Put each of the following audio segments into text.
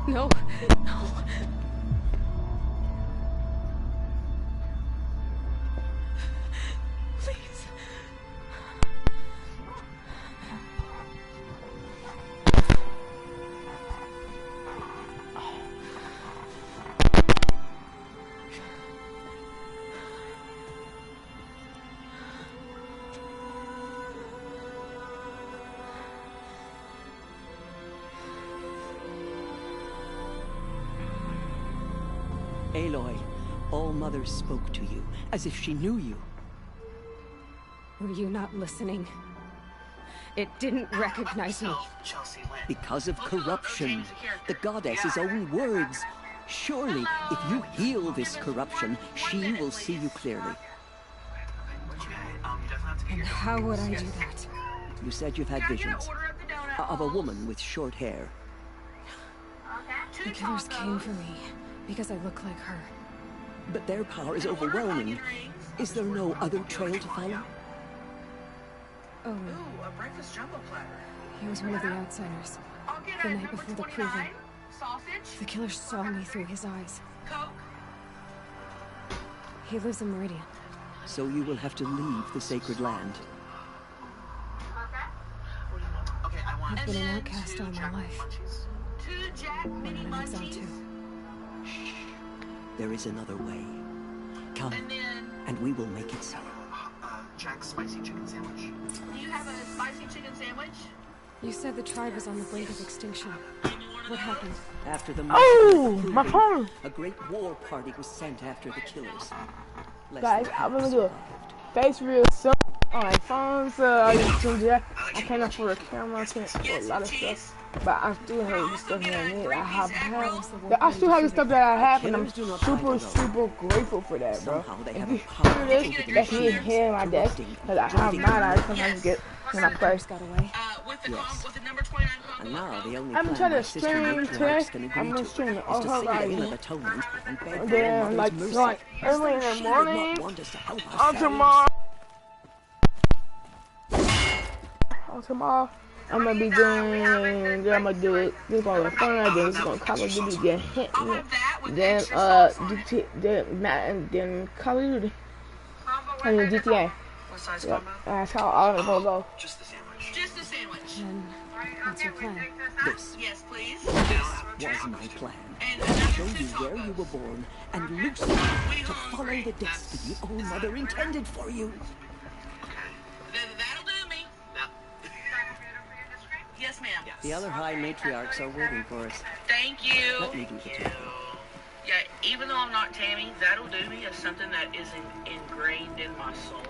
No, no. Please. Aloy, All-Mother spoke to you, as if she knew you. Were you not listening? It didn't recognize me. Because of corruption, the goddess's own words. Surely, if you heal this corruption, she will see you clearly. And how would I do that? You said you've had visions of a woman with short hair. The killers came for me because I look like her. But their power is overwhelming. Is there no other trail to follow? Oh, a breakfast jumbo platter. he was one of the outsiders. The night before the proving. The killer saw me through his eyes. Coke. He lives in Meridian. So you will have to leave the sacred land. Okay, I want I've been an outcast all my life. Two Jack mini I'm an exile munchies. too. There is another way. Come, And then, and we will make it so. Jack's spicy chicken sandwich. Do you have a spicy chicken sandwich? You said the tribe was on the brink of extinction. What happened? After the Oh, my phone! a great war party was sent after the killers. Less Guys, than I'm half gonna do a survived. face real soon on my phone, so I use some jack. I can't afford a camera, I can't afford a lot of stuff. But I still have the stuff that I need. I still have the stuff that I have, and I'm super grateful for that, bro. Somehow they If have you a power hear over this, the that's me machines, hitting my desk, corrupting, because I have mine, I sometimes get when I play. Got away. With the Yes. with the number 29 combo. And now the only I'm plan trying to my sister stream matriarchs today. can agree I'm gonna to stream is all to her say a hymn of lives. atonement and beg And for then, All-Mother's like, mercy. like early in She the would morning, not want us to help on ourselves. tomorrow, I'm gonna be doing, I'm gonna do it, this on the phone, then it's gonna Call of Duty, then hit I'll me, have that with then, extra sauce on it. then Call of Duty, Combo and right then there. GTA. What size Yep, combo? that's how all of them go. Just the sandwich. Just the sandwich. And what's your plan? This Yes, please. was my plan. And To another show two you where you tacos. were born and loose you to follow the destiny All-Mother intended for you. That'll do me. Yes, ma'am. The other high matriarchs are waiting for us. Thank you. Let me do the talking. Yeah, even though I'm not Tammy, that'll do me as something that is ingrained in my soul.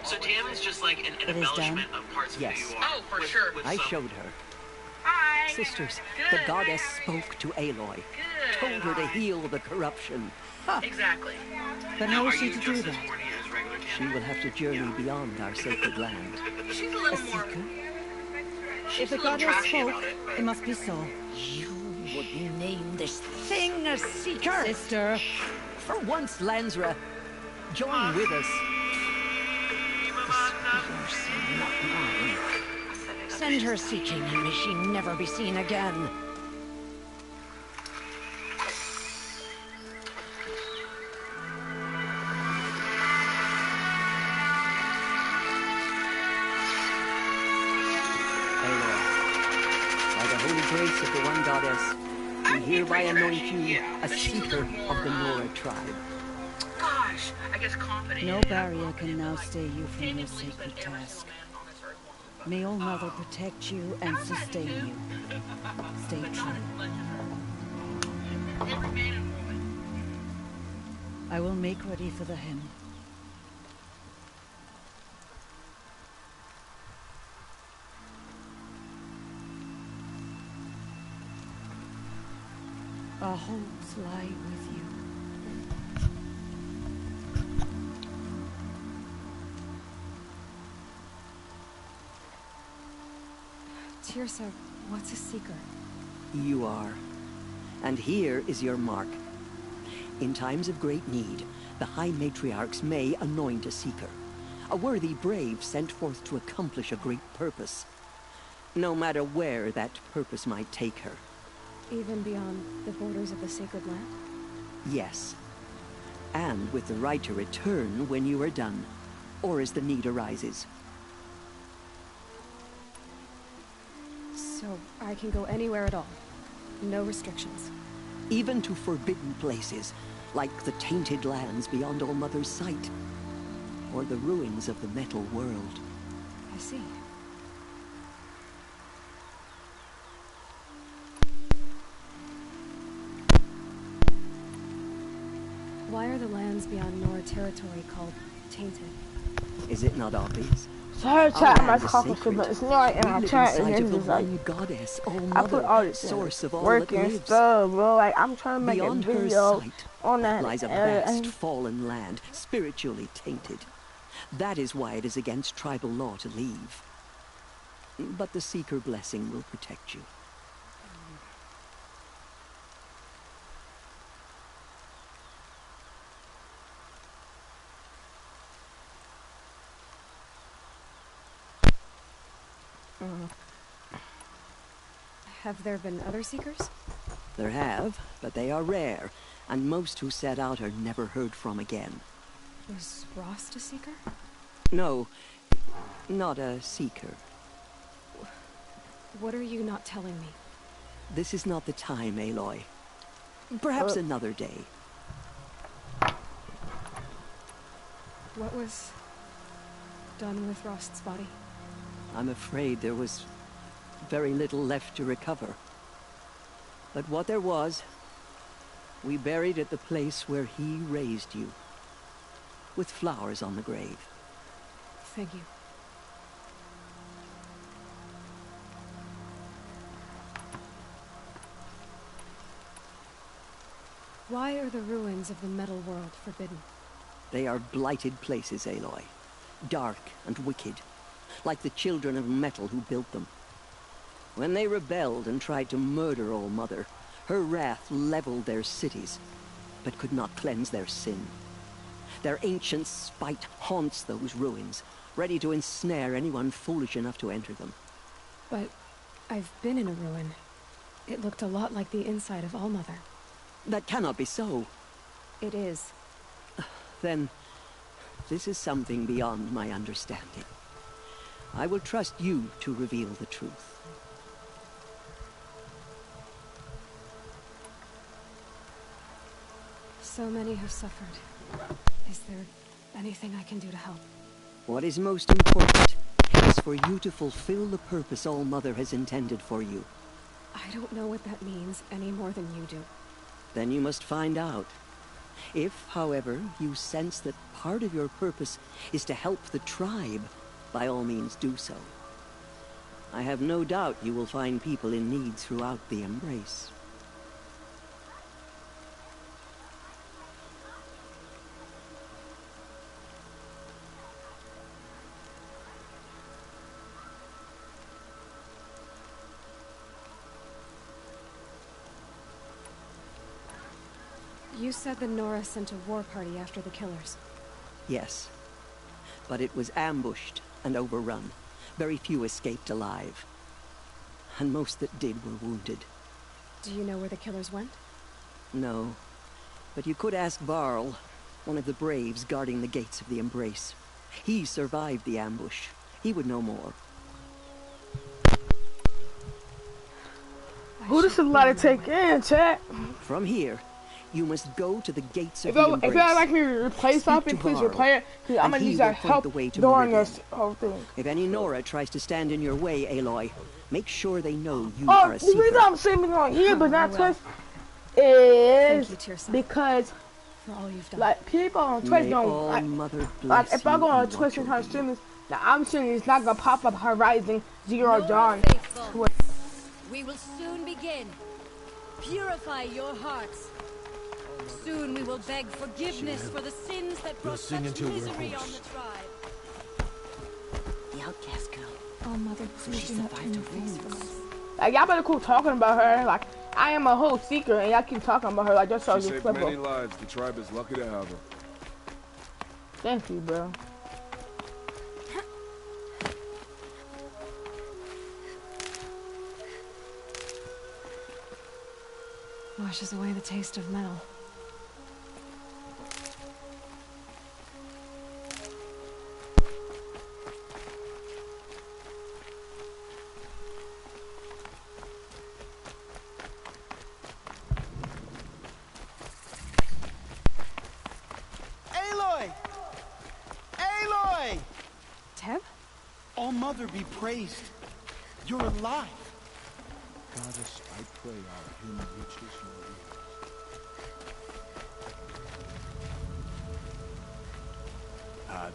So Tam is just like an embellishment of parts of Yes. who you are. Oh, for sure. I showed her. Hi. Sisters, Good. the goddess spoke to Aloy, Good. told her to heal the corruption. Exactly. But Now, how are is she you to just do as that? horny as regular She Tam? will have to journey beyond our sacred land. She's a little more. If the a little goddess trashy spoke, about it, but- it must be so. You would name this thing a seeker? Sister, For once, Lansra, join with us. This not mine. send her seeking, and may she never be seen again. Aloy, by the holy grace of the one goddess, we hereby anoint you a seeker of the Nora tribe. Gosh, I guess confident. No in it. barrier can now stay you from Tammy your believes that sacred every task. single man on this earth wants to May All Mother protect you and sustain you. Stay true. Every man and woman. I will make ready for the hymn. Our hopes lie with you. Tirsa, what's a seeker? You are. And here is your mark. In times of great need, the High Matriarchs may anoint a seeker. A worthy brave sent forth to accomplish a great purpose. No matter where that purpose might take her. Even beyond the borders of the sacred land? Yes. And with the right to return when you are done, or as the need arises. So I can go anywhere at all? No restrictions? Even to forbidden places, like the tainted lands beyond All-Mother's sight, or the ruins of the metal world. I see. Why are the lands beyond Nora territory called tainted? Is it not obvious? So her chat Our my land is talking sacred. but it's not in We my live chat and inside of it's the just like one goddess, I All-Mother, put all this source of all work that and lives. stuff, bro. Like I'm trying to make a Beyond her video sight on that lies a area. vast fallen land, spiritually tainted. That is why it is against tribal law to leave. But the Seeker blessing will protect you. Have there been other Seekers? There have, but they are rare, and most who set out are never heard from again. Was Rost a Seeker? No, not a Seeker. What are you not telling me? This is not the time, Aloy. Perhaps another day. What was done with Rost's body? I'm afraid there was very little left to recover. But what there was, we buried at the place where he raised you, with flowers on the grave. Thank you. Why are the ruins of the metal world forbidden? They are blighted places, Aloy. Dark and wicked, like the children of metal who built them. When they rebelled and tried to murder All-Mother, her wrath leveled their cities, but could not cleanse their sin. Their ancient spite haunts those ruins, ready to ensnare anyone foolish enough to enter them. But I've been in a ruin. It looked a lot like the inside of All-Mother. That cannot be so. It is. Then, this is something beyond my understanding. I will trust you to reveal the truth. So many have suffered. Is there anything I can do to help? What is most important is for you to fulfill the purpose All-Mother has intended for you. I don't know what that means any more than you do. Then you must find out. If, however, you sense that part of your purpose is to help the tribe, by all means do so. I have no doubt you will find people in need throughout the Embrace. You said the Nora sent a war party after the killers. Yes. But it was ambushed and overrun. Very few escaped alive. And most that did were wounded. Do you know where the killers went? No. But you could ask Varl, one of the braves guarding the gates of the Embrace. He survived the ambush. He would know more. Who does a lot to take in, chat? From here, you must go to the gates of If the y'all Embrace. like me to replace something, please replay it. Cause I'm and gonna he need will that point help the way to during Meridian. this whole thing. If any Nora tries to stand in your way, Aloy, make sure they know you Oh, are a the reason Seeker. I'm saying on here but not well. Twitch is Thank you, Tirsa, because for all you've done. like people on Twitch May don't like All-Mother bless if I you go on and Twitch watch and try to over stream you. this, now I'm saying it's not gonna pop up Horizon Zero Nora Dawn. faithful, we will soon begin. Purify your hearts. Soon we will beg forgiveness for the sins that brought such misery on the tribe. The outcast girl. Oh, Mother, please do not turn your face from us. Like y'all better quit talking about her. Like I am a whole seeker and y'all keep talking about her like just so She you saved flip many her. lives. The tribe is lucky to have her. Thank you, bro. Washes away the taste of metal. Aloy! Aloy! Teb? All Mother be praised. You're alive. Goddess, I pray our hymn reaches your ears.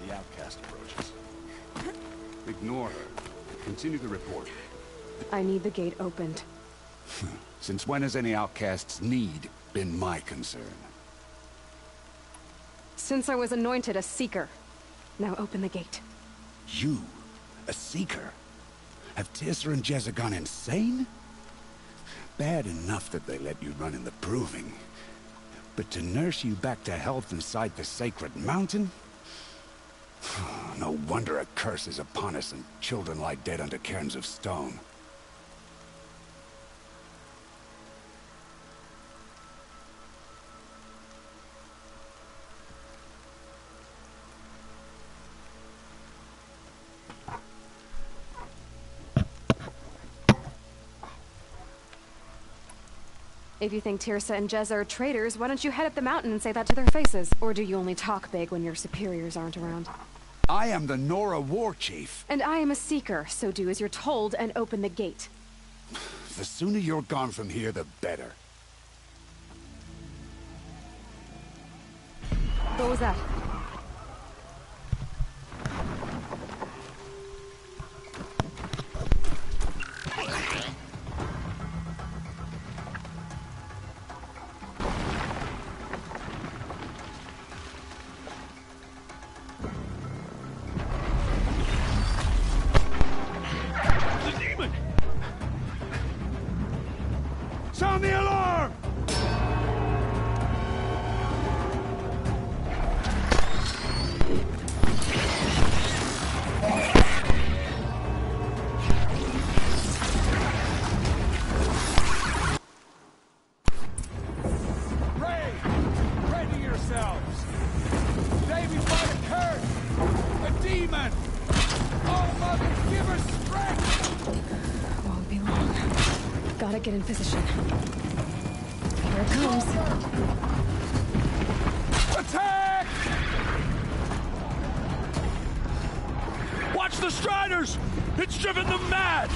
The outcast approaches. Ignore her. Continue the report. I need the gate opened. Since when has any outcast's need been my concern? Since I was anointed a seeker. Now open the gate. You? A seeker? Have Tissa and Jezza gone insane? Bad enough that they let you run in the proving. But to nurse you back to health inside the sacred mountain? No wonder a curse is upon us and children lie dead under cairns of stone. If you think Tirsa and Jezza are traitors, why don't you head up the mountain and say that to their faces? Or do you only talk big when your superiors aren't around? I am the Nora war chief. And I am a seeker, so do as you're told and open the gate. The sooner you're gone from here, the better. What was that? Sound the alarm! Pray! Pray to yourselves! Today we fight a curse! A demon! Oh, Mother, give us strength! Won't be long. Gotta get in position. Here it comes. Attack! Watch the Striders! It's driven them mad!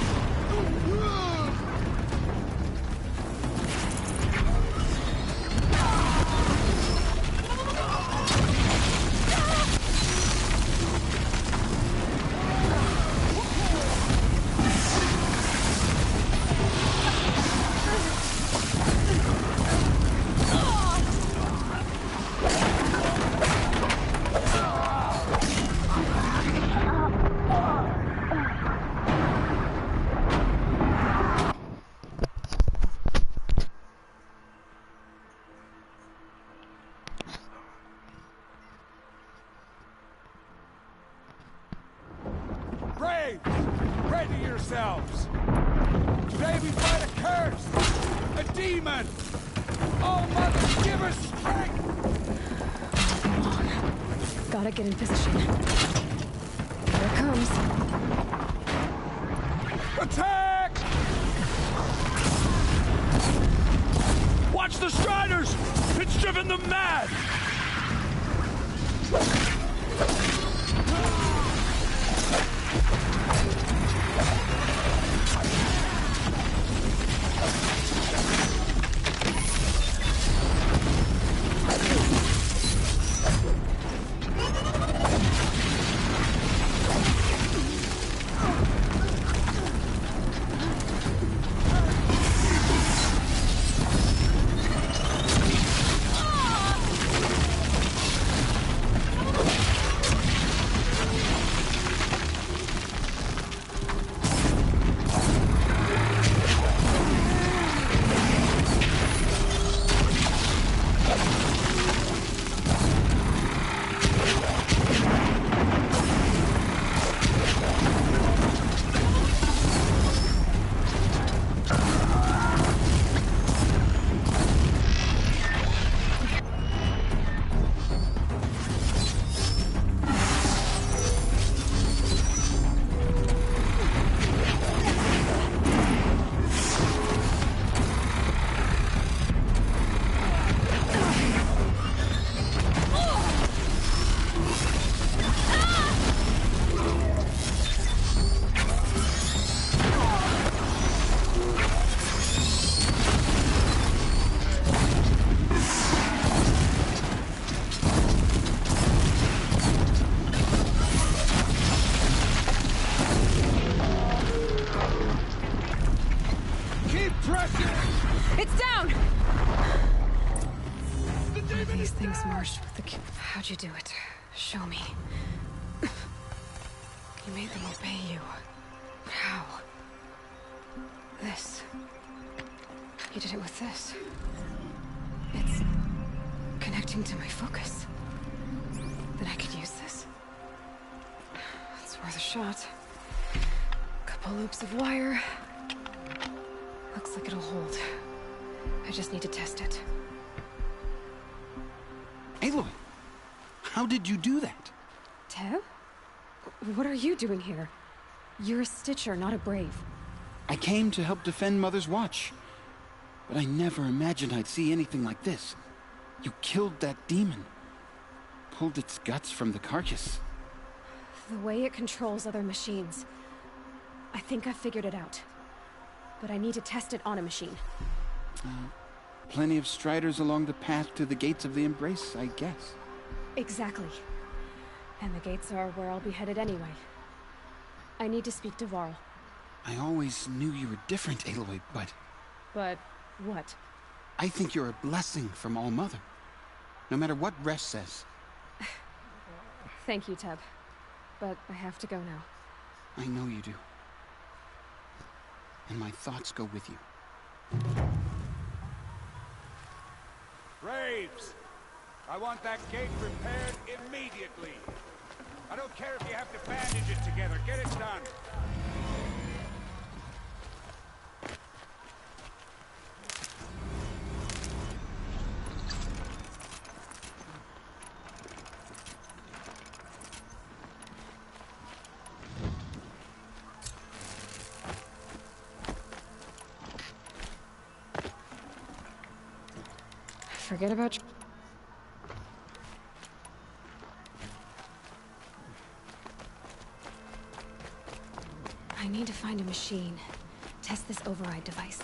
Pray! Pray to yourselves! Today we fight a curse! A demon! Oh, Mother, give us strength! Won't be long. Gotta get in position. Here it comes. Attack! Watch the Striders! It's driven them mad! these things merged with the... How'd you do it? Show me. You made them obey you. How? This. You did it with this. It's connecting to my focus. Then I could use this. It's worth a shot. Couple loops of wire. Looks like it'll hold. I just need to test it. Aloy, how did you do that? Teb? What are you doing here? You're a Stitcher, not a Brave. I came to help defend Mother's Watch. But I never imagined I'd see anything like this. You killed that demon. Pulled its guts from the carcass. The way it controls other machines. I think I figured it out. But I need to test it on a machine. Plenty of striders along the path to the gates of the Embrace, I guess. Exactly. And the gates are where I'll be headed anyway. I need to speak to Varl. I always knew you were different, Aloy, but... But what? I think you're a blessing from All-Mother. No matter what Resh says. Thank you, Teb. But I have to go now. I know you do. And my thoughts go with you. Braves! I want that gate repaired immediately. I don't care if you have to bandage it together. Get it done. Forget about... I need to find a machine. Test this override device.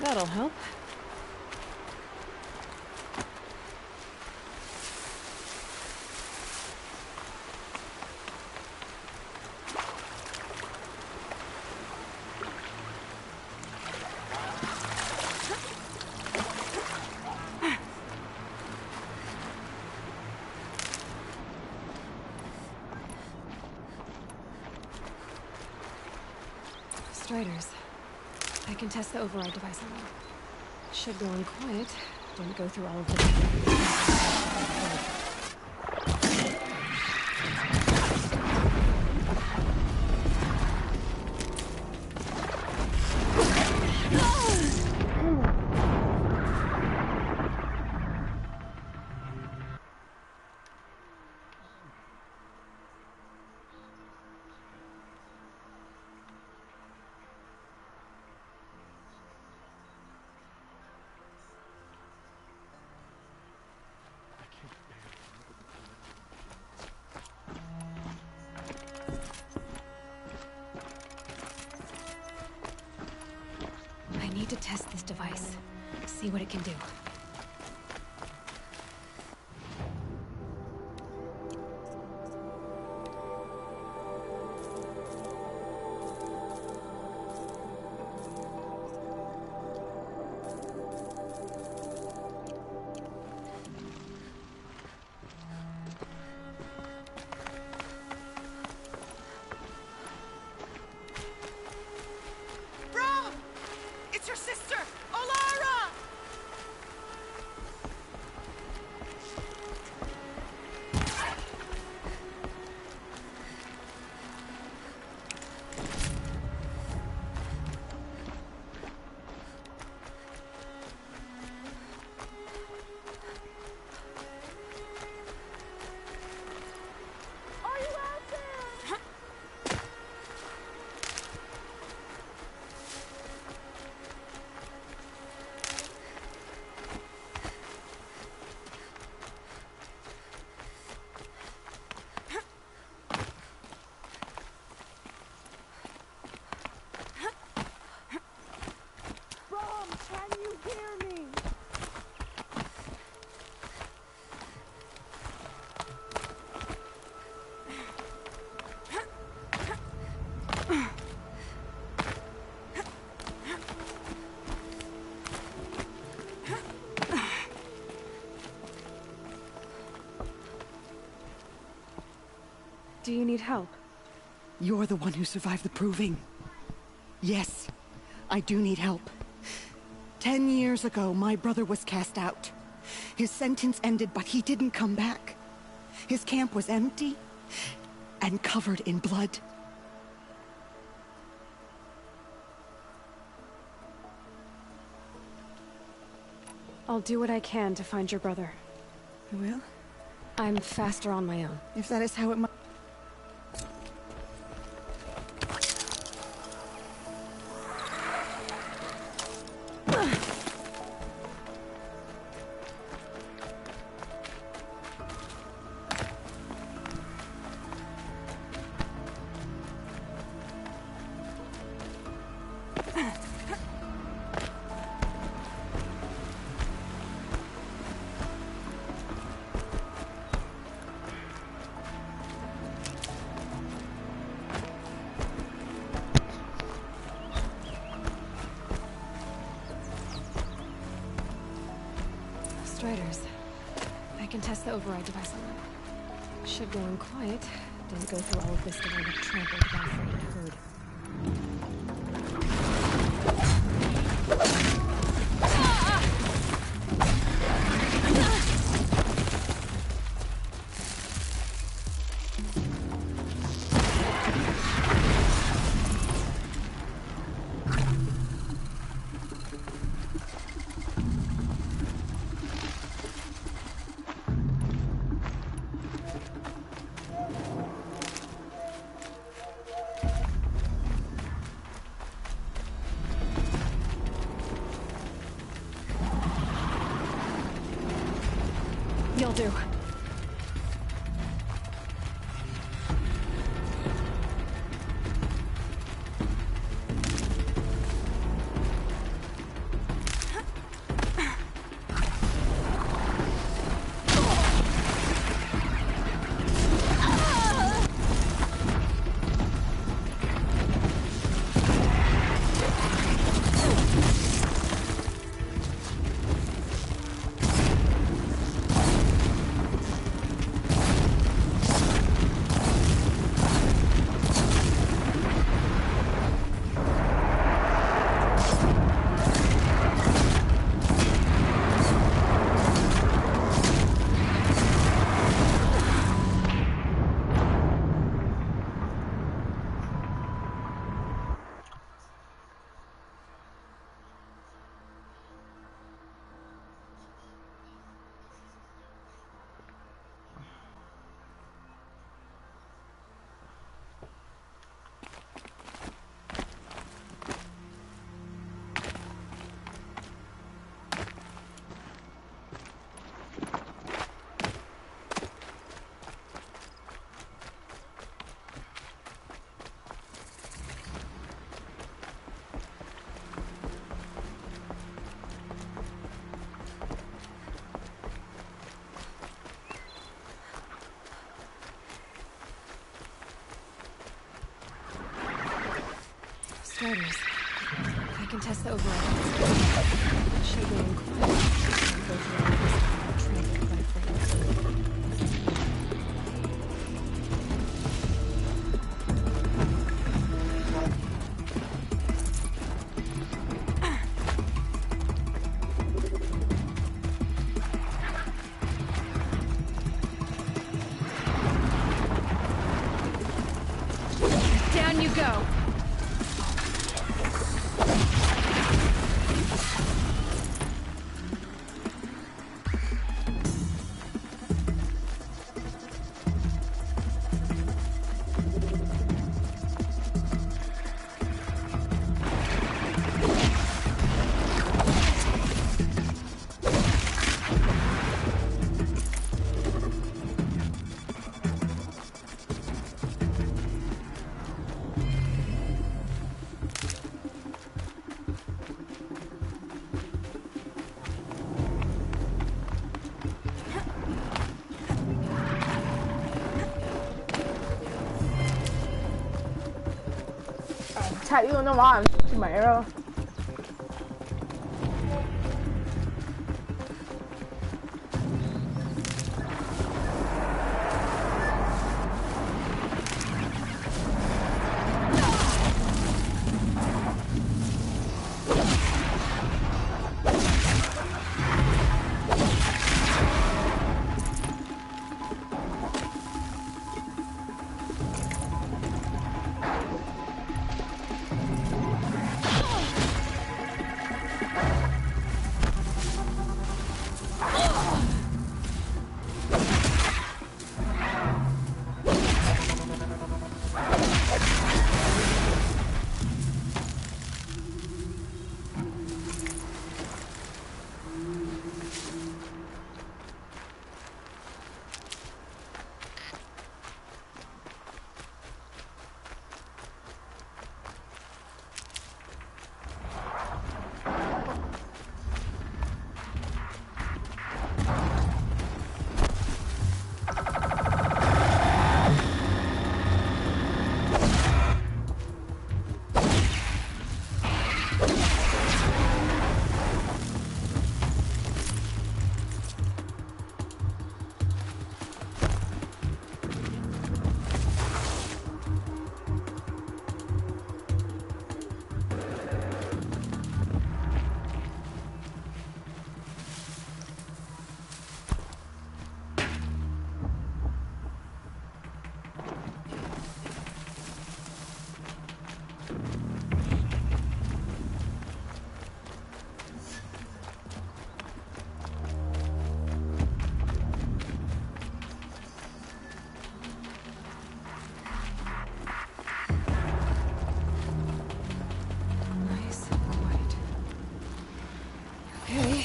That'll help. Striders. I can test the override device on them. Should go on quiet. Don't go through all of the... I need to test this device. See what it can do. It's your sister! Do you need help? You're the one who survived the proving. Yes, I do need help. 10 years ago, my brother was cast out. His sentence ended, but he didn't come back. His camp was empty and covered in blood. I'll do what I can to find your brother. You will? I'm faster on my own. If that is how it must... Striders. I can test the override device on them. Should go in quiet. Didn't go through all of this to wind up trampled by a frightened herd. You'll do. Striders. I can test the override. Should go in quiet. Didn't go through all of this to wind up trampled by a frightened herd. Down you go! Chat, you don't know why I'm shooting my arrow.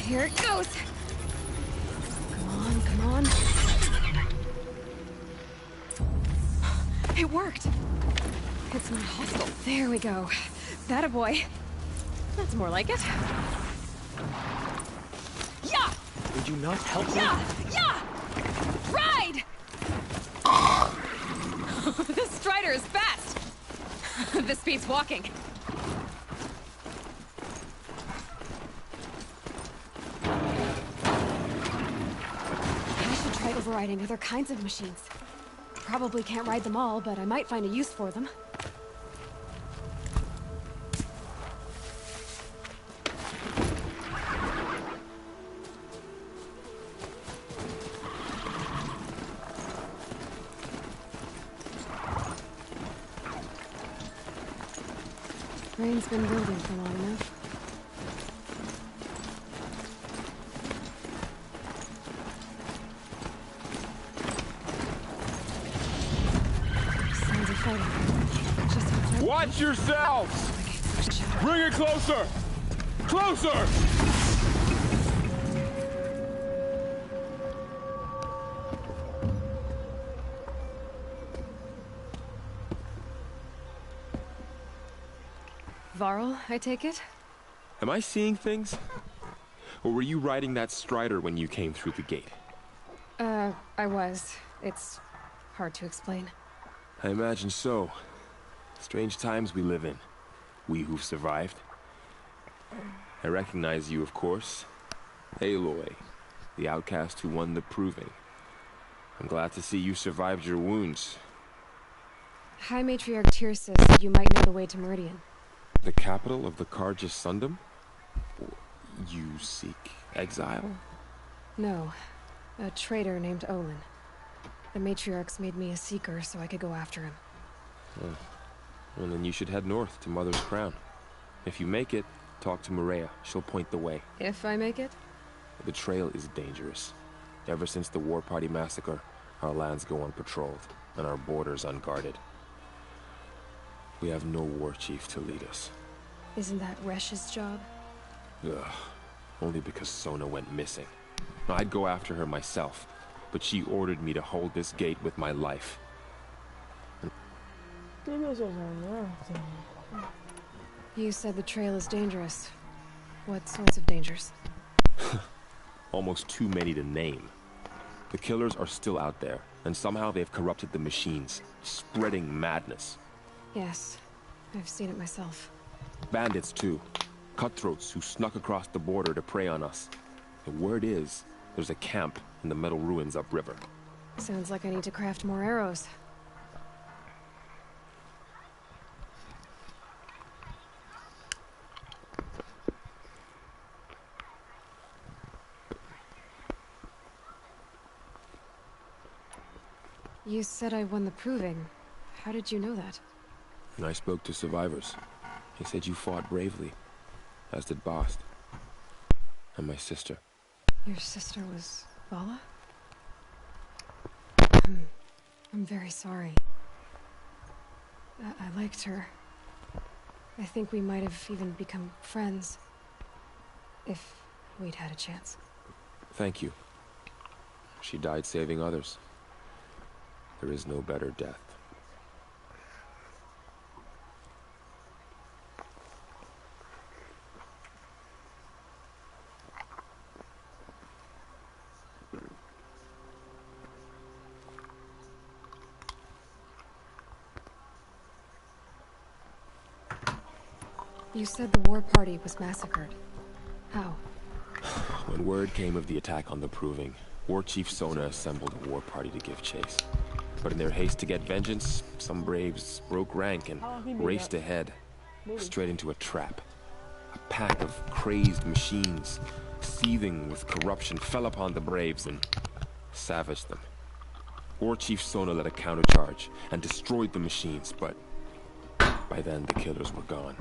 Here it goes. Come on, come on. It worked. It's not hostile. There we go. That a boy. That's more like it. Yeah! Would you not help me? Yeah! Yeah! Ride! This Strider is fast. This beats walking. I should try overriding other kinds of machines. Probably can't ride them all, but I might find a use for them. Rain's been building for long enough. Sounds of fighting. Just outside. Watch yourselves! Bring it closer! Closer! Varl, I take it? Am I seeing things? Or were you riding that Strider when you came through the gate? I was. It's hard to explain. I imagine so. Strange times we live in. We who've survived. I recognize you, of course. Aloy, the outcast who won the proving. I'm glad to see you survived your wounds. High Matriarch Tirsa said you might know the way to Meridian. The capital of the Carja Sundom? You seek exile? No. A traitor named Olin. The Matriarchs made me a seeker so I could go after him. Oh. Well, then you should head north to Mother's Crown. If you make it, talk to Maria. She'll point the way. If I make it? The trail is dangerous. Ever since the War Party massacre, our lands go unpatrolled, and our borders unguarded. We have no war chief to lead us. Isn't that Resh's job? Ugh. Only because Sona went missing. I'd go after her myself, but she ordered me to hold this gate with my life. You said the trail is dangerous. What sorts of dangers? Almost too many to name. The killers are still out there, and somehow they've corrupted the machines, spreading madness. Yes, I've seen it myself. Bandits, too. Cutthroats who snuck across the border to prey on us. The word is, there's a camp in the metal ruins upriver. Sounds like I need to craft more arrows. You said I won the proving. How did you know that? I spoke to survivors. They said you fought bravely, as did Bast. And my sister. Your sister was Vala? I'm very sorry. I liked her. I think we might have even become friends. If we'd had a chance. Thank you. She died saving others. There is no better death. You said the war party was massacred. How? When word came of the attack on the Proving, War Chief Sona assembled a war party to give chase. But in their haste to get vengeance, some braves broke rank and raced ahead, straight into a trap. A pack of crazed machines, seething with corruption, fell upon the braves and savaged them. War Chief Sona led a countercharge and destroyed the machines, but by then the killers were gone,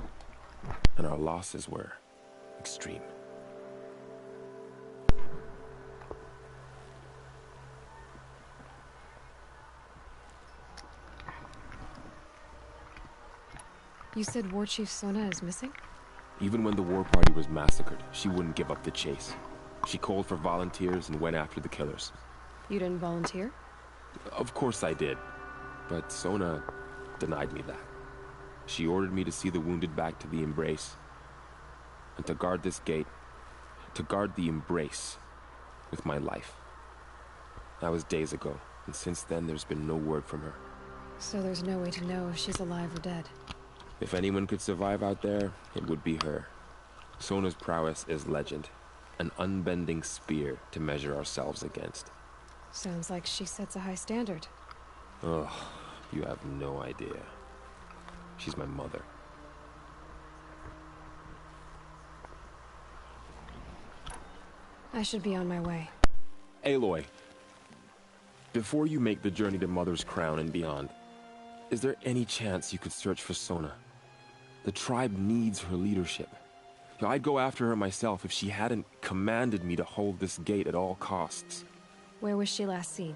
and our losses were extreme. You said War Chief Sona is missing? Even when the war party was massacred, she wouldn't give up the chase. She called for volunteers and went after the killers. You didn't volunteer? Of course I did, but Sona denied me that. She ordered me to see the wounded back to the Embrace, and to guard this gate, to guard the Embrace with my life. That was days ago, and since then there's been no word from her. So there's no way to know if she's alive or dead. If anyone could survive out there, it would be her. Sona's prowess is legend, an unbending spear to measure ourselves against. Sounds like she sets a high standard. Ugh, you have no idea. She's my mother. I should be on my way. Aloy, before you make the journey to Mother's Crown and beyond, is there any chance you could search for Sona? The tribe needs her leadership. I'd go after her myself if she hadn't commanded me to hold this gate at all costs. Where was she last seen?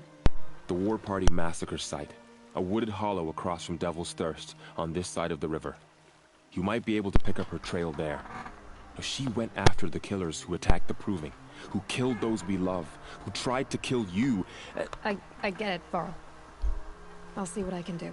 The War Party massacre site. A wooded hollow across from Devil's Thirst, on this side of the river. You might be able to pick up her trail there. She went after the killers who attacked the Proving, who killed those we love, who tried to kill you. I get it, Varl. I'll see what I can do.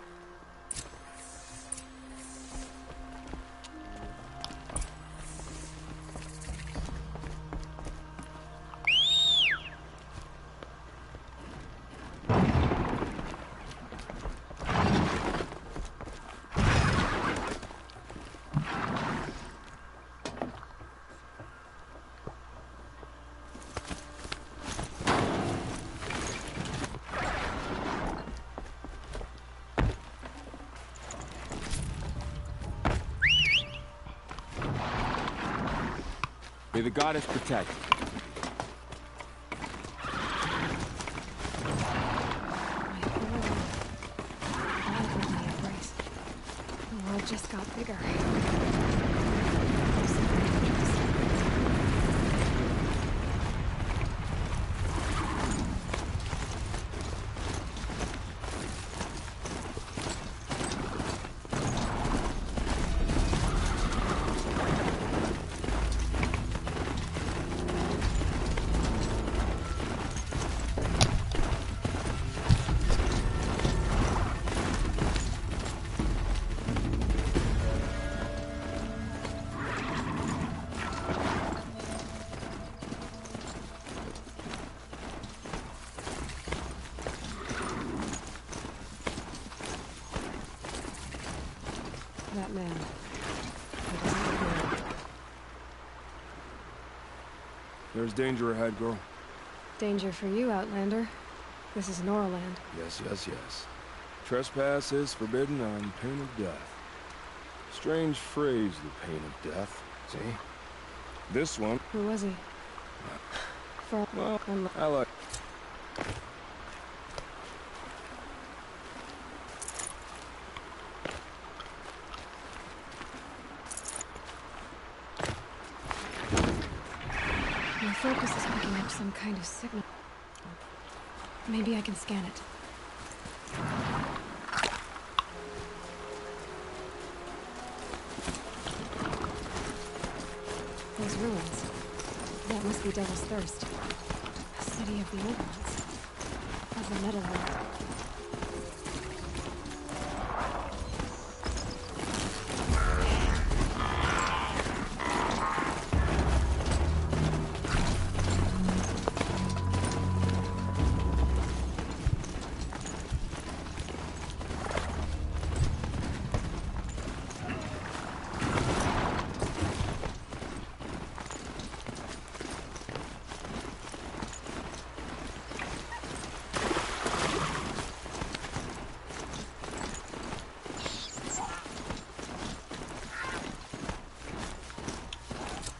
May the goddess protect. The world just got bigger. That man. He doesn't look good. There's danger ahead, girl. Danger for you, Outlander. This is Norland. Yes, yes, yes. Trespass is forbidden on pain of death. Strange phrase, the pain of death. See? This one... Who was he? Well, I like... My focus is picking up some kind of signal. Maybe I can scan it. Those ruins. That must be Devil's Thirst. A city of the old ones. Of the Metal World.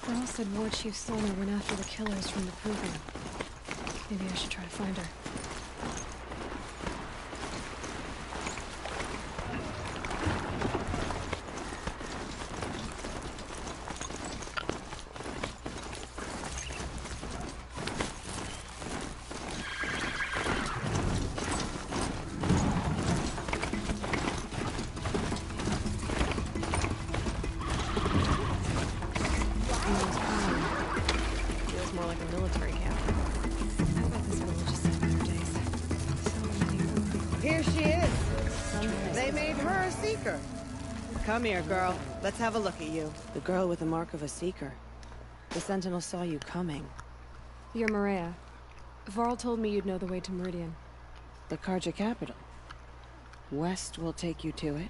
Earl said War Chief Sona went after the killers from the Proving. Maybe I should try to find her. more like a military camp. I bet this village has seen better days. So many of them. Here she is. They made her a seeker. Come here, girl. Let's have a look at you. The girl with the mark of a seeker. The Sentinel saw you coming. You're Maria. Varl told me you'd know the way to Meridian. The Karja capital. West will take you to it,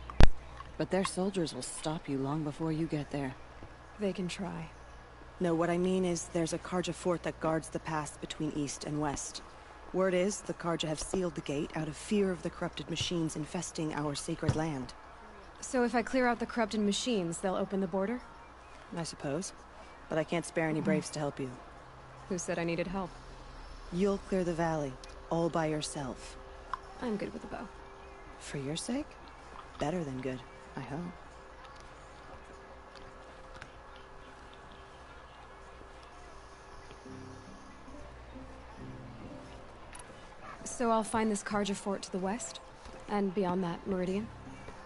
but their soldiers will stop you long before you get there. They can try. No, what I mean is there's a Karja fort that guards the pass between east and west. Word is the Karja have sealed the gate out of fear of the corrupted machines infesting our sacred land. So if I clear out the corrupted machines, they'll open the border? I suppose. But I can't spare any braves to help you. Who said I needed help? You'll clear the valley, all by yourself. I'm good with a bow. For your sake? Better than good, I hope. So I'll find this Karja fort to the west? And beyond that, Meridian?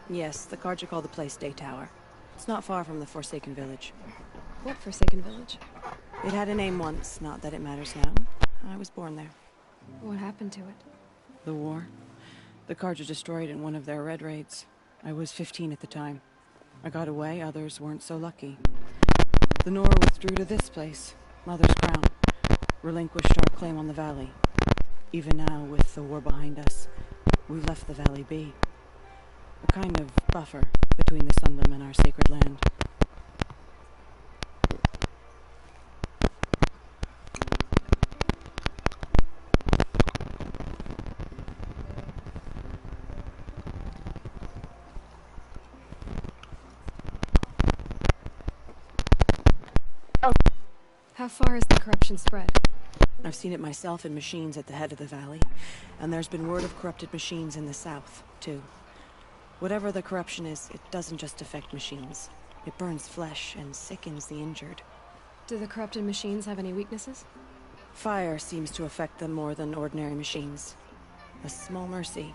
Yes, the Karja call the place Day Tower. It's not far from the Forsaken Village. What Forsaken Village? It had a name once, not that it matters now. I was born there. What happened to it? The war. The Karja destroyed in one of their red raids. I was 15 at the time. I got away, others weren't so lucky. The Nora withdrew to this place, Mother's Crown. Relinquished our claim on the valley. Even now, with the war behind us, we've left the valley be. A kind of buffer between the Sunlim and our sacred land. How far has the corruption spread? I've seen it myself in machines at the head of the valley, and there's been word of corrupted machines in the south, too. Whatever the corruption is, it doesn't just affect machines. It burns flesh and sickens the injured. Do the corrupted machines have any weaknesses? Fire seems to affect them more than ordinary machines. A small mercy.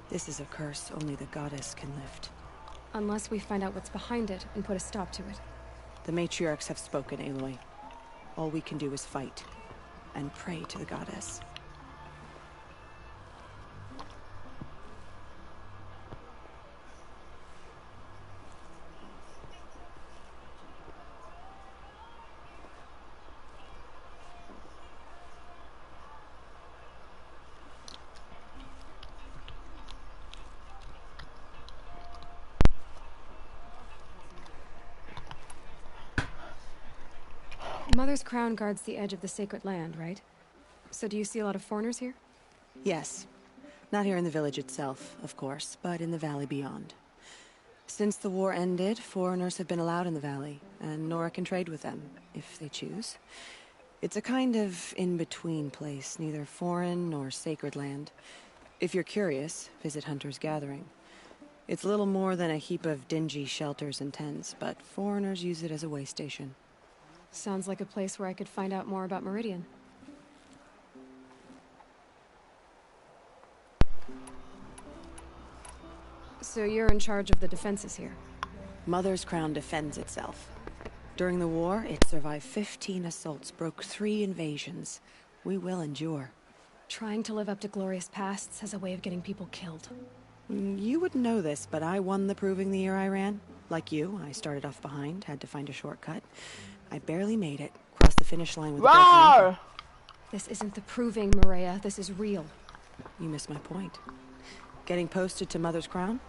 This is a curse only the goddess can lift. Unless we find out what's behind it and put a stop to it. The matriarchs have spoken, Aloy. All we can do is fight, and pray to the goddess. Mother's Crown guards the edge of the sacred land, right? So do you see a lot of foreigners here? Yes. Not here in the village itself, of course, but in the valley beyond. Since the war ended, foreigners have been allowed in the valley, and Nora can trade with them, if they choose. It's a kind of in-between place, neither foreign nor sacred land. If you're curious, visit Hunter's Gathering. It's little more than a heap of dingy shelters and tents, but foreigners use it as a way station. Sounds like a place where I could find out more about Meridian. So you're in charge of the defenses here? Mother's Crown defends itself. During the war, it survived 15 assaults, broke 3 invasions. We will endure. Trying to live up to glorious pasts has a way of getting people killed. You wouldn't know this, but I won the proving the year I ran. Like you, I started off behind, had to find a shortcut. I barely made it. Crossed the finish line with a broken ankle. This isn't the proving, Maria. This is real. You missed my point. Getting posted to Mother's Crown?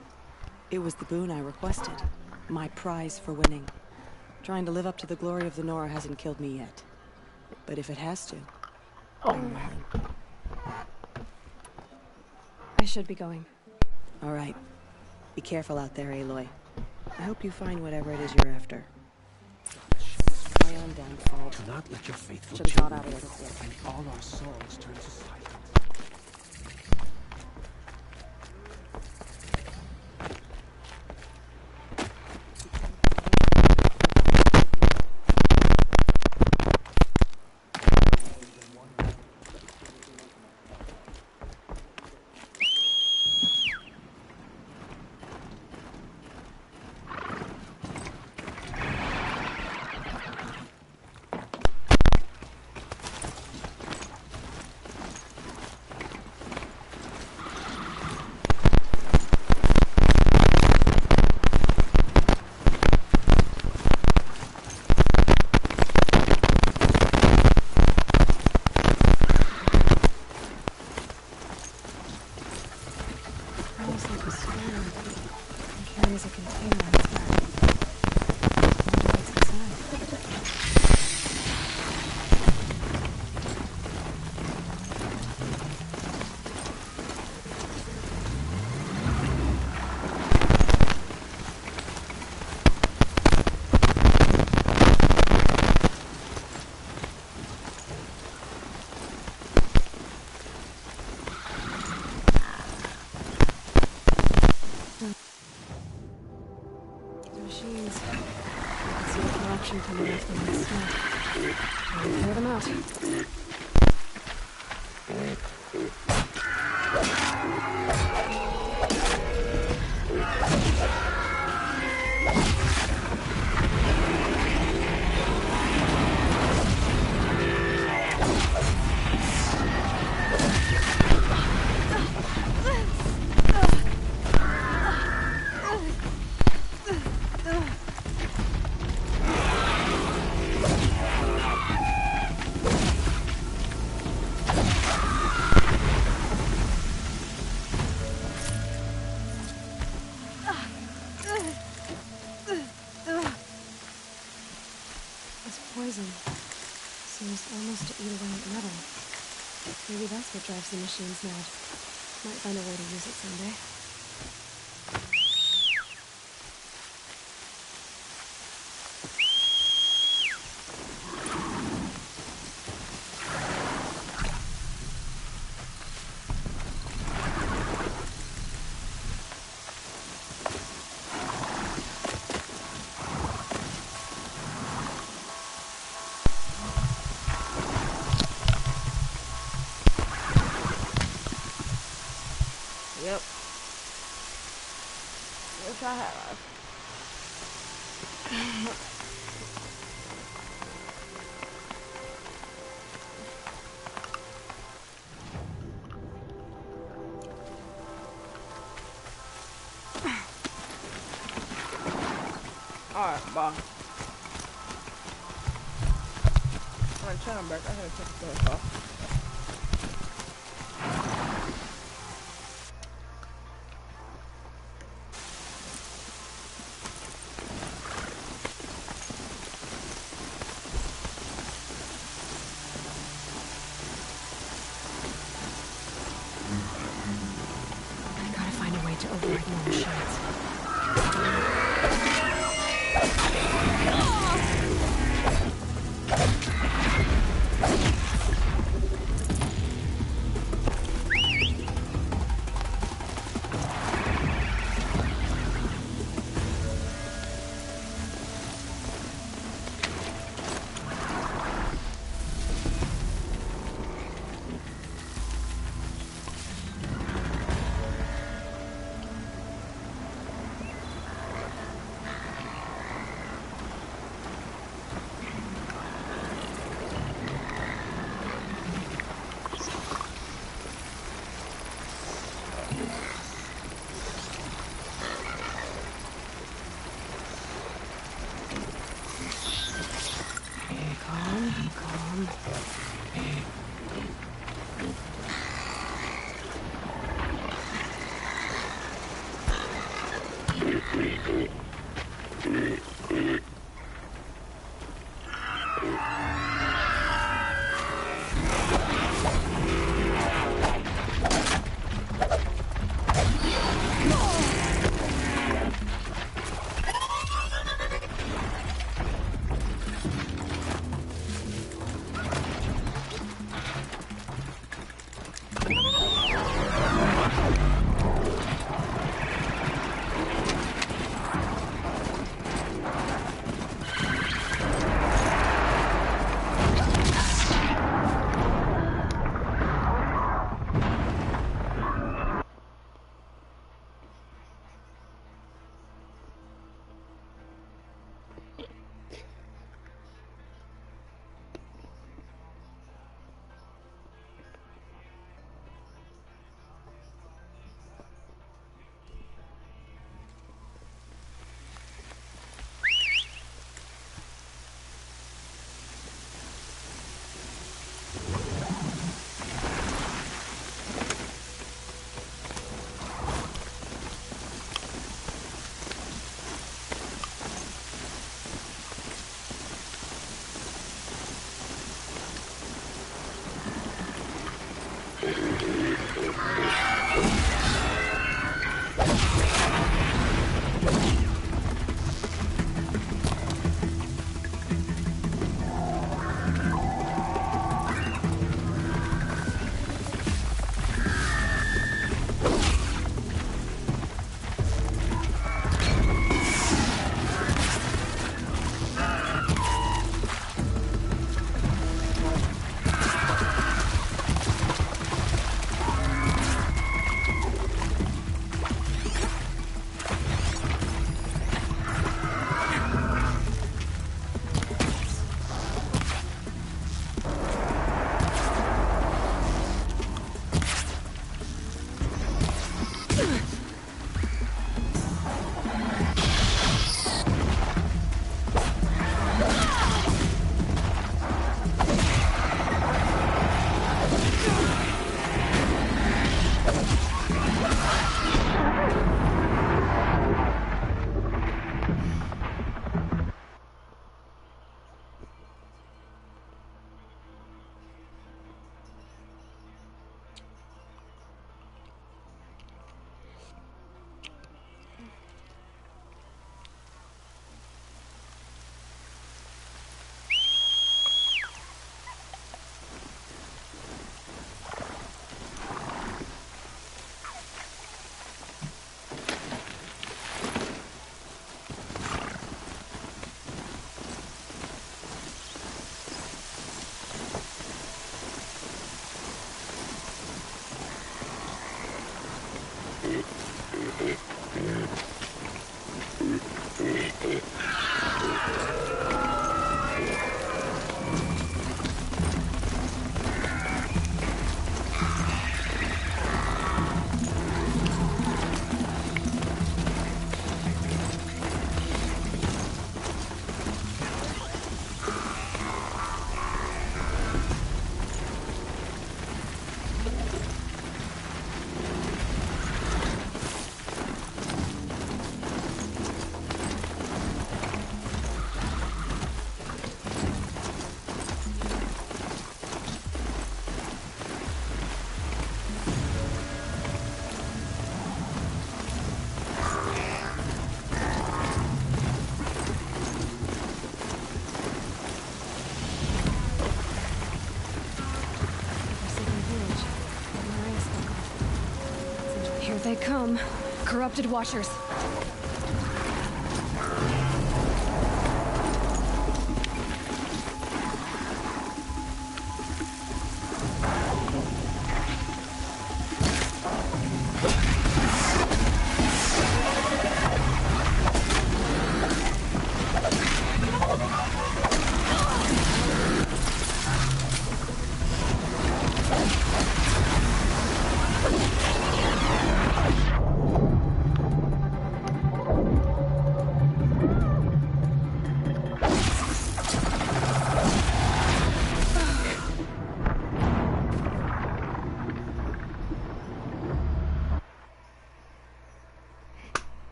It was the boon I requested. My prize for winning. Trying to live up to the glory of the Nora hasn't killed me yet. But if it has to, I'm willing. I should be going. All right. Be careful out there, Aloy. I hope you find whatever it is you're after. My own downfall. Do not let your faithful Should have got children out of it before. and all our souls turn to silence. traction coming off them with snow. I'll clear them out. Poison seems almost to eat away at metal. Maybe that's what drives the machines mad. Might find a way to use it someday. Yep. Wish I had. Alright, bye. I'm gonna turn back. I gotta take the stuff off. To override more machines. they come. Corrupted Watchers.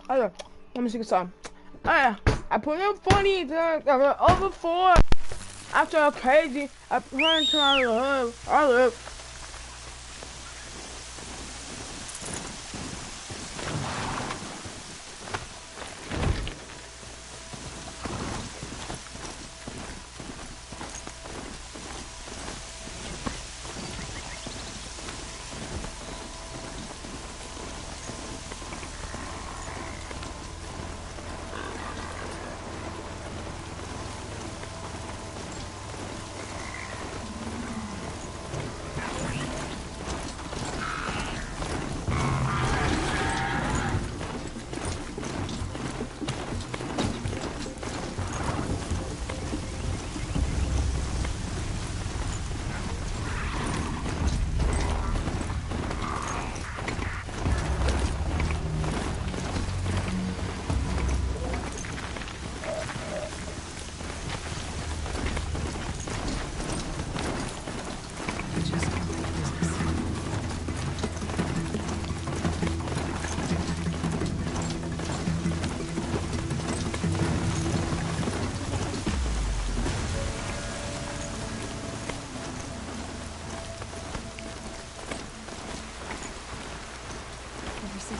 Oh, yeah. Let me sing a song. Oh, yeah. I put in 40 over 4. After a crazy, I put into my love. I live.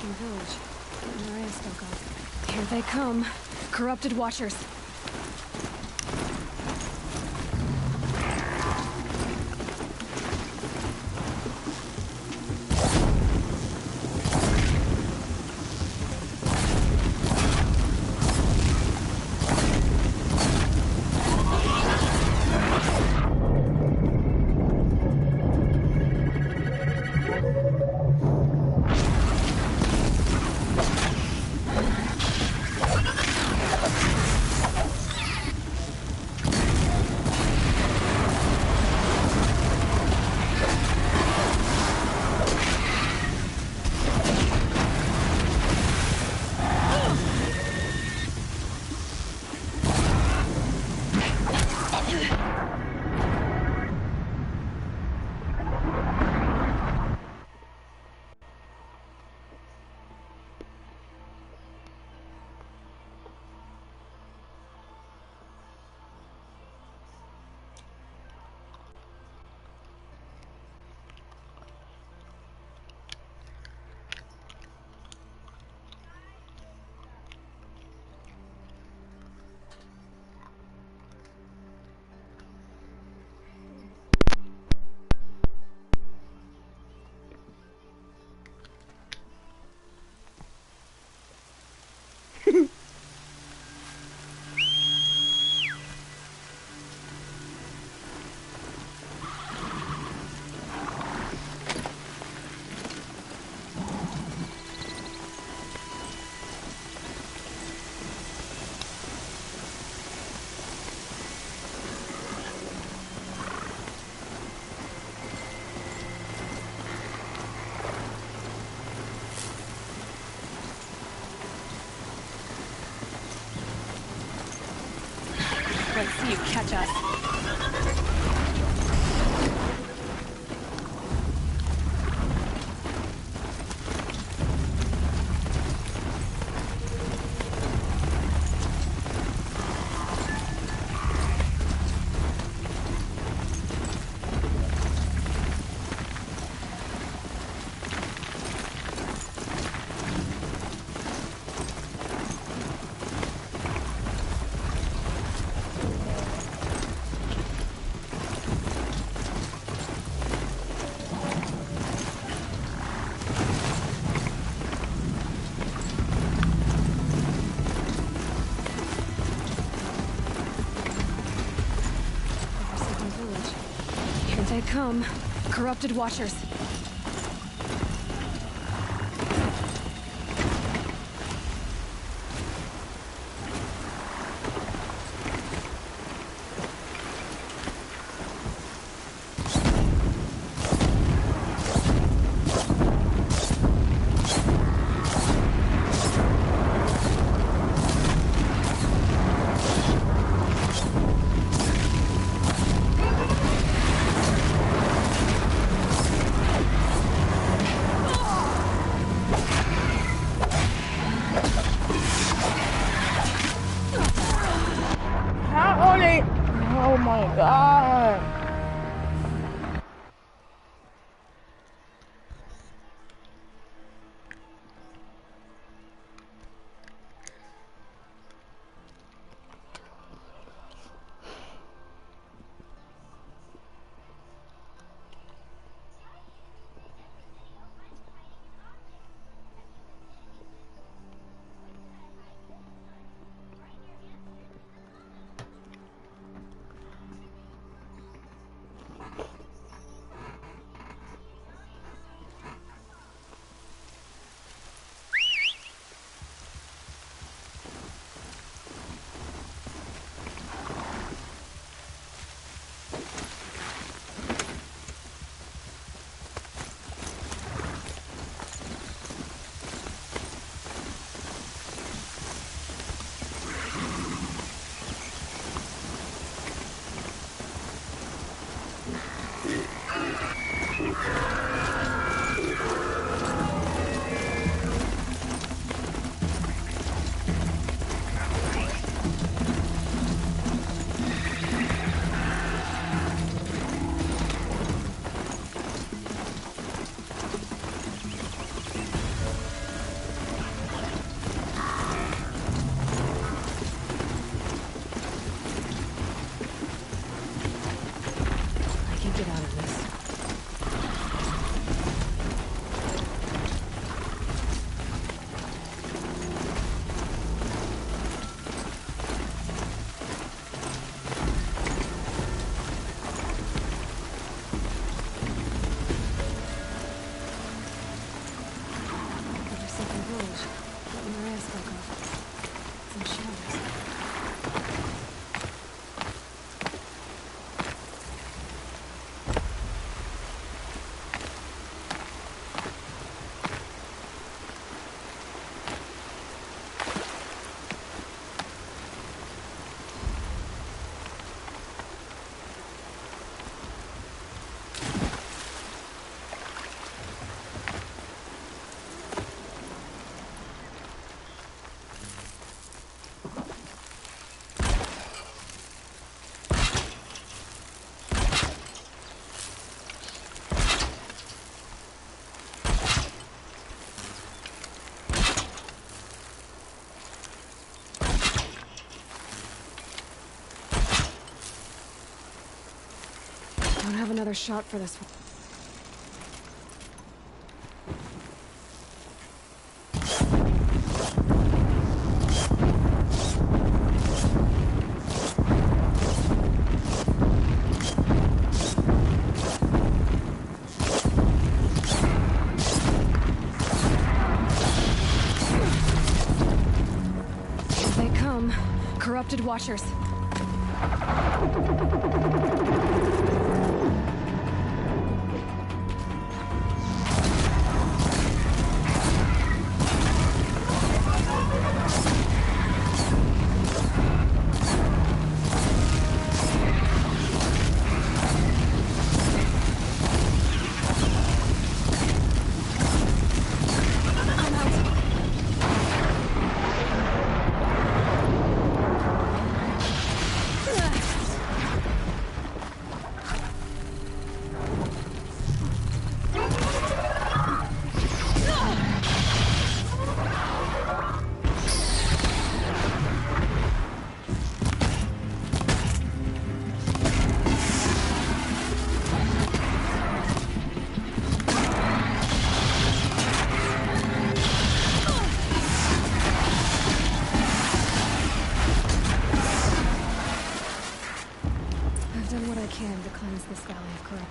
Village. That Maria spoke of. Here they come. Corrupted Watchers. Let's see you catch us. they come, corrupted watchers. Oh my god. Don't have another shot for this one. Here they come, corrupted watchers.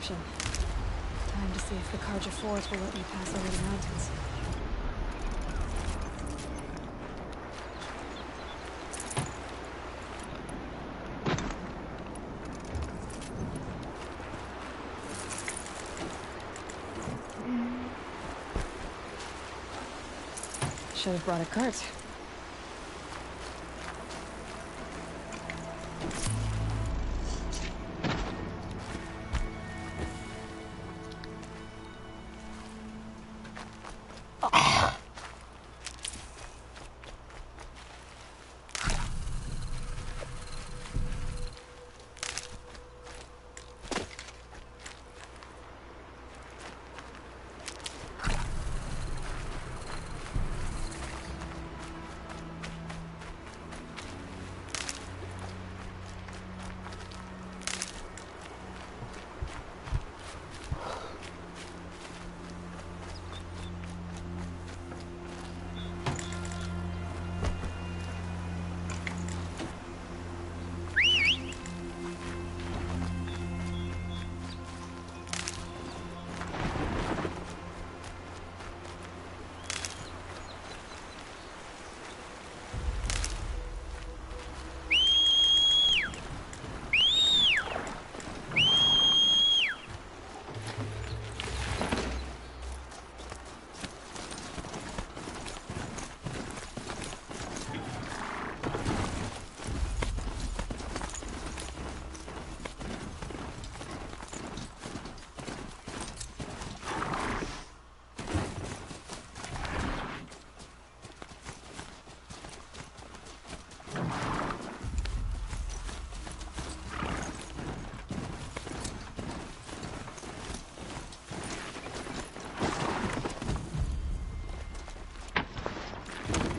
option. Time to see if the Karja Fort will let me pass over the mountains. Should have brought a cart.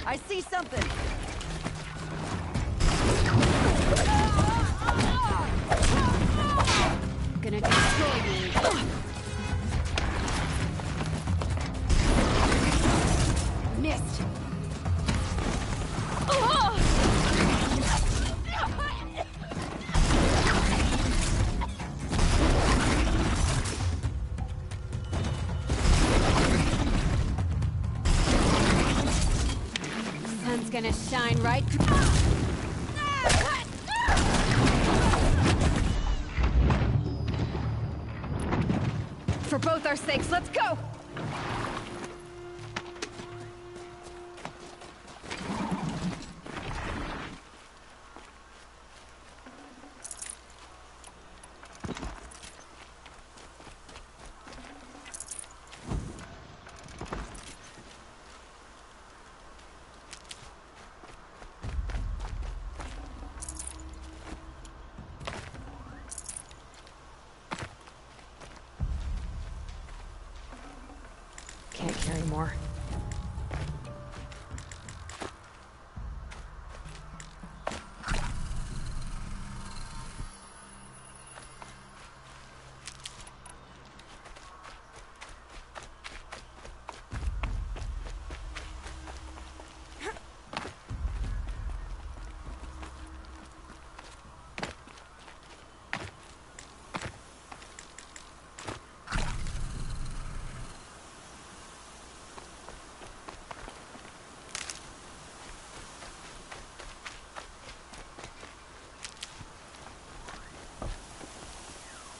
I see something. Gonna destroy you. Missed. Sun's gonna shine right through. For both our sakes, let's go! Can't carry more.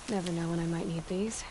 Never know when I might need these.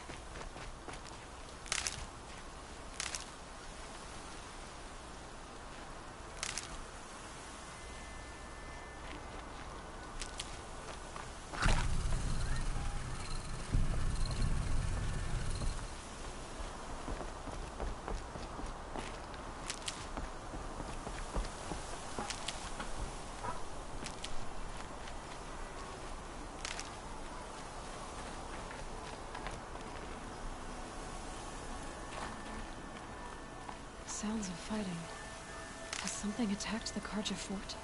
Sounds of fighting. Has something attacked the Karja Fort?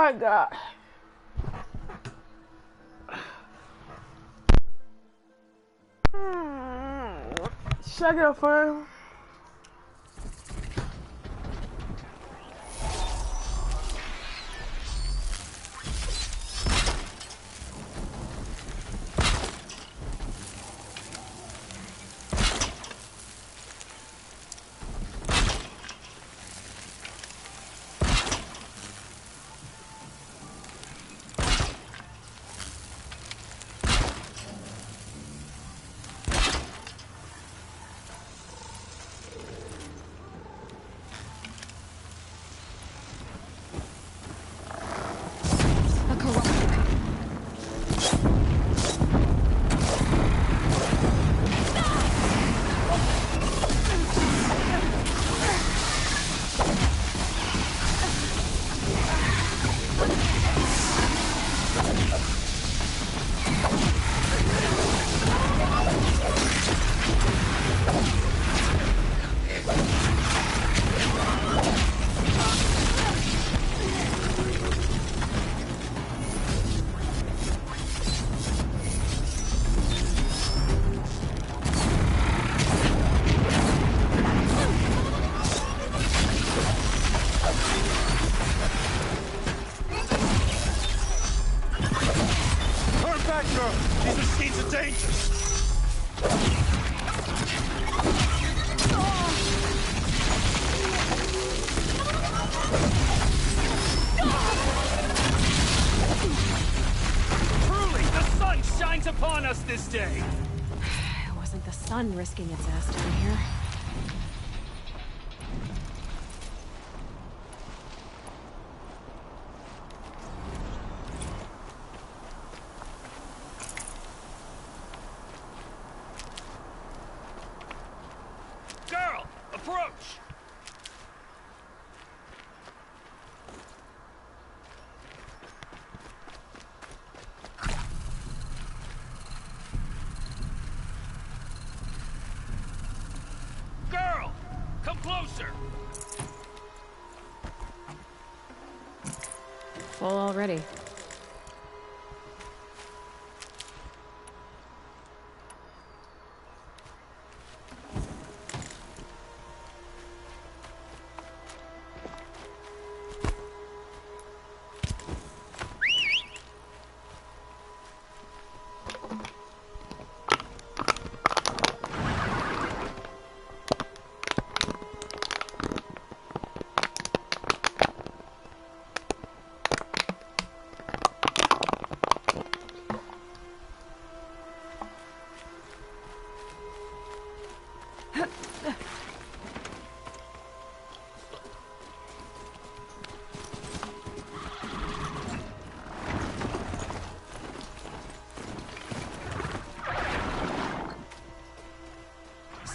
my God. Check it out for These machines are dangerous. Truly, the sun shines upon us this day. It wasn't the sun risking its ass down here. Girl, approach! Girl, come closer! Full already.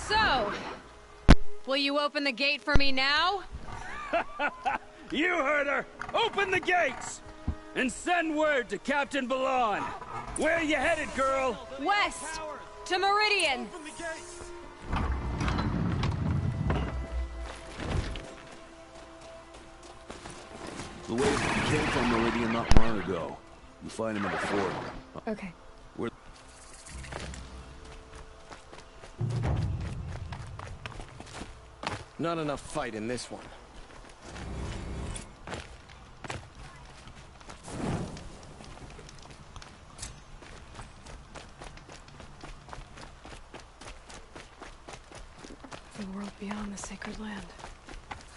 So, will you open the gate for me now? You heard her! Open the gates! And send word to Captain Ballon. Where you headed, girl? West! To Meridian! The waves came from Meridian not long ago. You find him in the fort. Okay. Where... Not enough fight in this one. The world beyond the sacred land.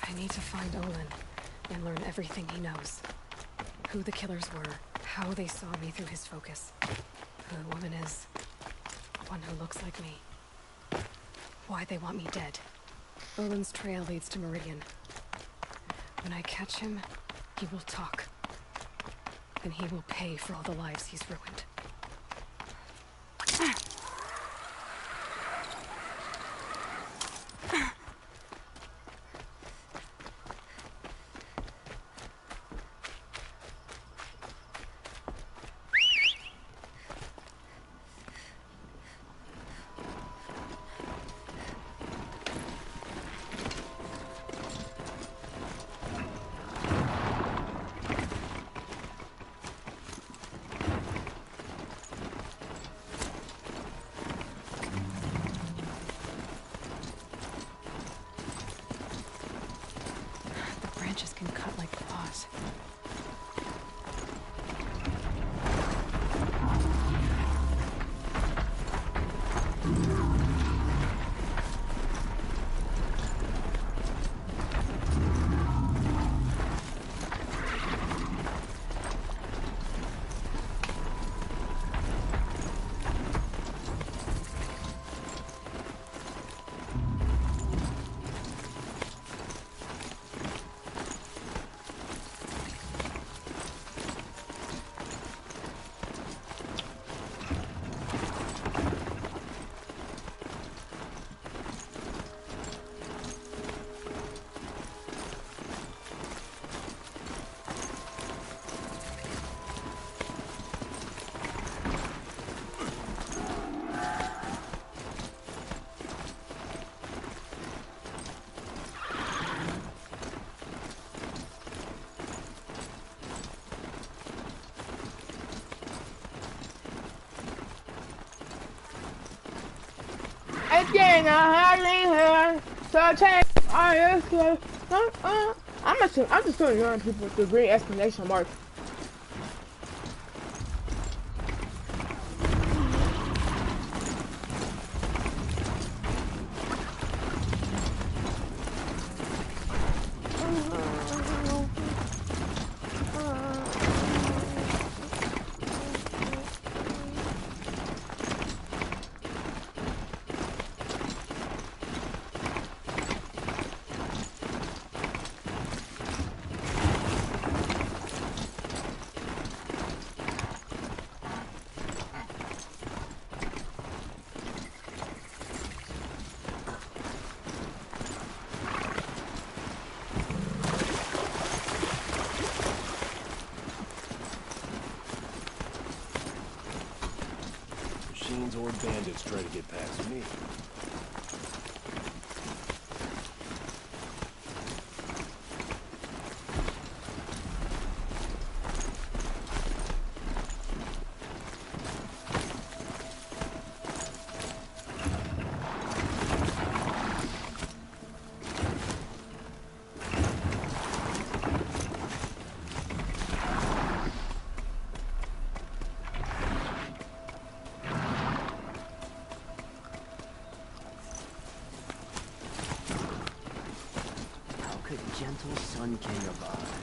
I need to find Olin and learn everything he knows. Who the killers were, how they saw me through his focus, who the woman is, one who looks like me, why they want me dead. Olin's trail leads to Meridian. When I catch him, he will talk. And he will pay for all the lives he's ruined. Again, I hardly heard. So take all your skills. I'm just doing young people with the green exclamation mark. Machines or bandits try to get past me. Gentle Sun King above.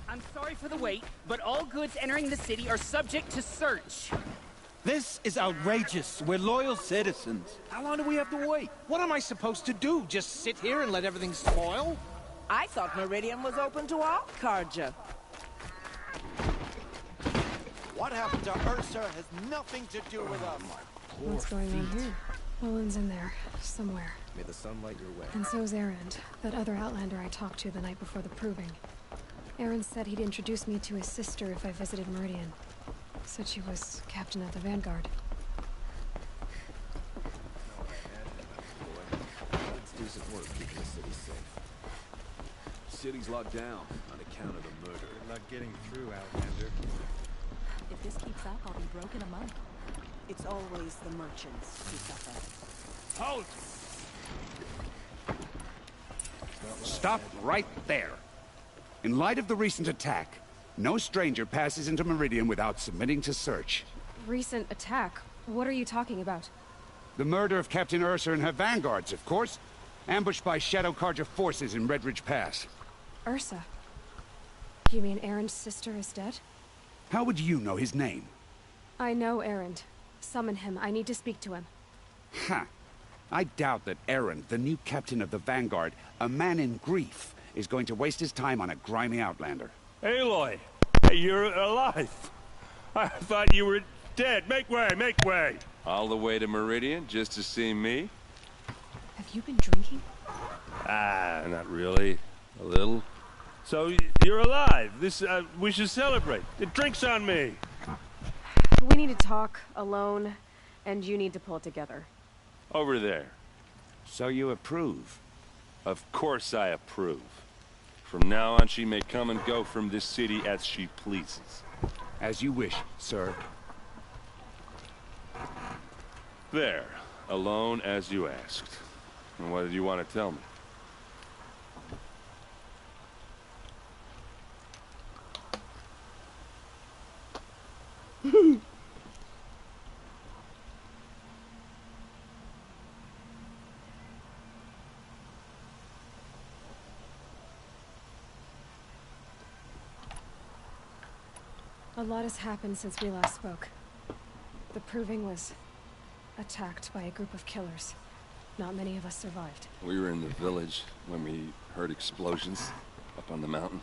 I'm sorry for the wait, but all goods entering the city are subject to search. This is outrageous. We're loyal citizens. How long do we have to wait? What am I supposed to do? Just sit here and let everything spoil? I thought Meridian was open to all Carja. What happened to Ursa has nothing to do with us. What's going on here? Owen's in there, somewhere. May the sun light your way. And so's Erend, that other Outlander I talked to the night before the proving. Erend said he'd introduce me to his sister if I visited Meridian. Said she was captain of the Vanguard. It's decent work keeping the city safe. City's locked down on account of the murder. Good luck getting through, Outlander. If this keeps up, I'll be broke in a month. It's always the merchants who suffer. Halt! Stop right there. In light of the recent attack, no stranger passes into Meridian without submitting to search. Recent attack? What are you talking about? The murder of Captain Ursa and her vanguards, of course. Ambushed by Shadow Carja forces in Red Ridge Pass. Ursa? You mean Erend's sister is dead? How would you know his name? I know Erend. Summon him. I need to speak to him. Ha! I doubt that Erend, the new captain of the Vanguard, a man in grief, is going to waste his time on a grimy Outlander. Aloy! Hey, you're alive! I thought you were dead. Make way, make way! All the way to Meridian just to see me? Have you been drinking? Ah, not really. A little. So, you're alive. We should celebrate. The drink's on me. We need to talk, alone, and you need to pull it together. Over there. So you approve? Of course I approve. From now on, she may come and go from this city as she pleases. As you wish, sir. There. Alone as you asked. And what did you want to tell me? A lot has happened since we last spoke. The Proving was attacked by a group of killers. Not many of us survived. We were in the village when we heard explosions up on the mountain.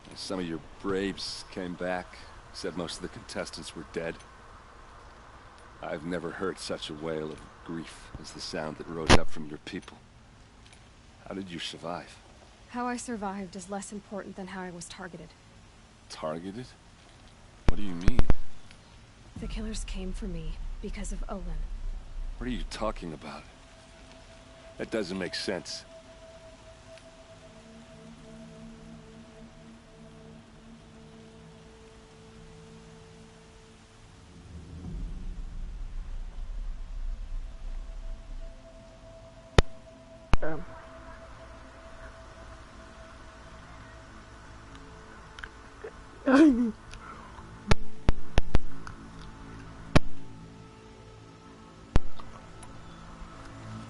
And some of your braves came back, said most of the contestants were dead. I've never heard such a wail of grief as the sound that rose up from your people. How did you survive? How I survived is less important than how I was targeted. Targeted? What do you mean? The killers came for me because of Olin. What are you talking about? That doesn't make sense.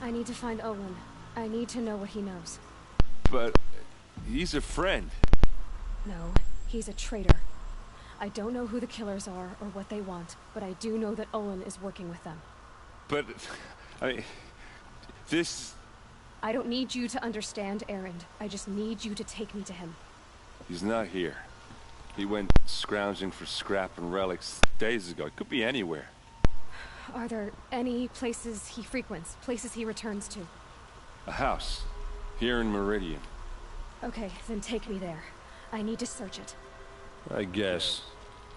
I need to find Owen. I need to know what he knows. But he's a friend. No, he's a traitor. I don't know who the killers are or what they want, but I do know that Owen is working with them. But, I mean, this... I don't need you to understand, Erend. I just need you to take me to him. He's not here. He went scrounging for scrap and relics days ago. It could be anywhere. Are there any places he frequents, places he returns to? A house. Here in Meridian. Okay, then take me there. I need to search it. I guess.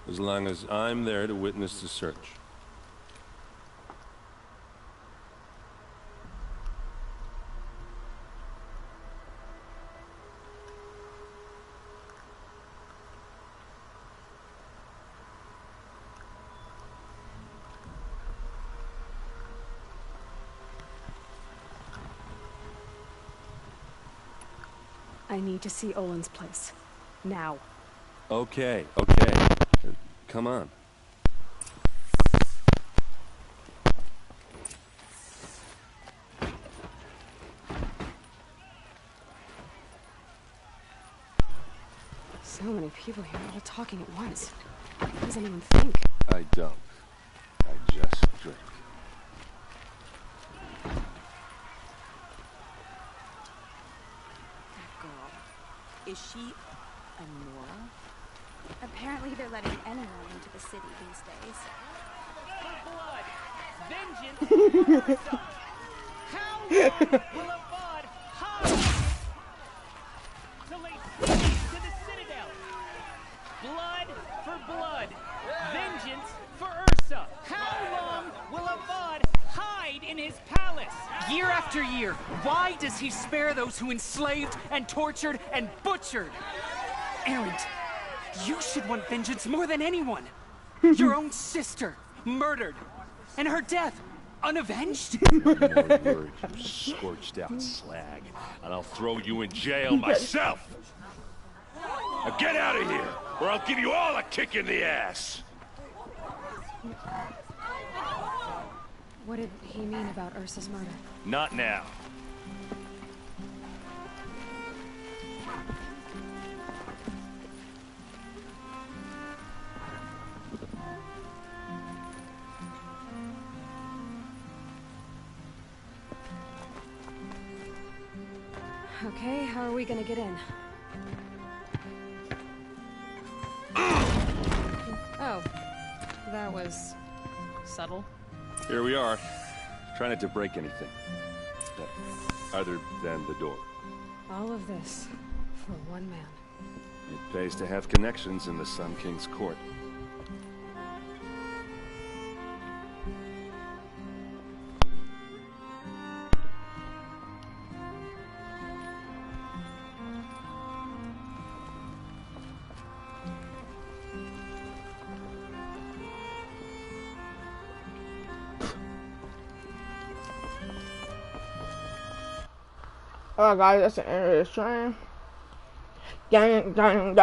As long as I'm there to witness the search. I need to see Owen's place. Now. Okay, okay. Come on. So many people here, all talking at once. What does anyone think? I don't. I just drink. Is she a Nora? Apparently they're letting anyone into the city these days. Vengeance! How long will a bud hide to lay siege to the citadel? Blood for blood. Vengeance for Ursa. How long will a bud hide in his palace? Year after year, why does he spare those who enslaved and tortured and butchered? Erend, you should want vengeance more than anyone. Your own sister, murdered, and her death, unavenged? More words, you scorched out slag, and I'll throw you in jail myself! Now get out of here, or I'll give you all a kick in the ass! What did he mean about Ursa's murder? Not now. Okay, how are we gonna get in? Oh, that was subtle. Here we are. Try not to break anything. Other than the door. All of this for one man. It pays to have connections in the Sun King's court. Alright guys, that's the end of this stream. Gang, gang, gang.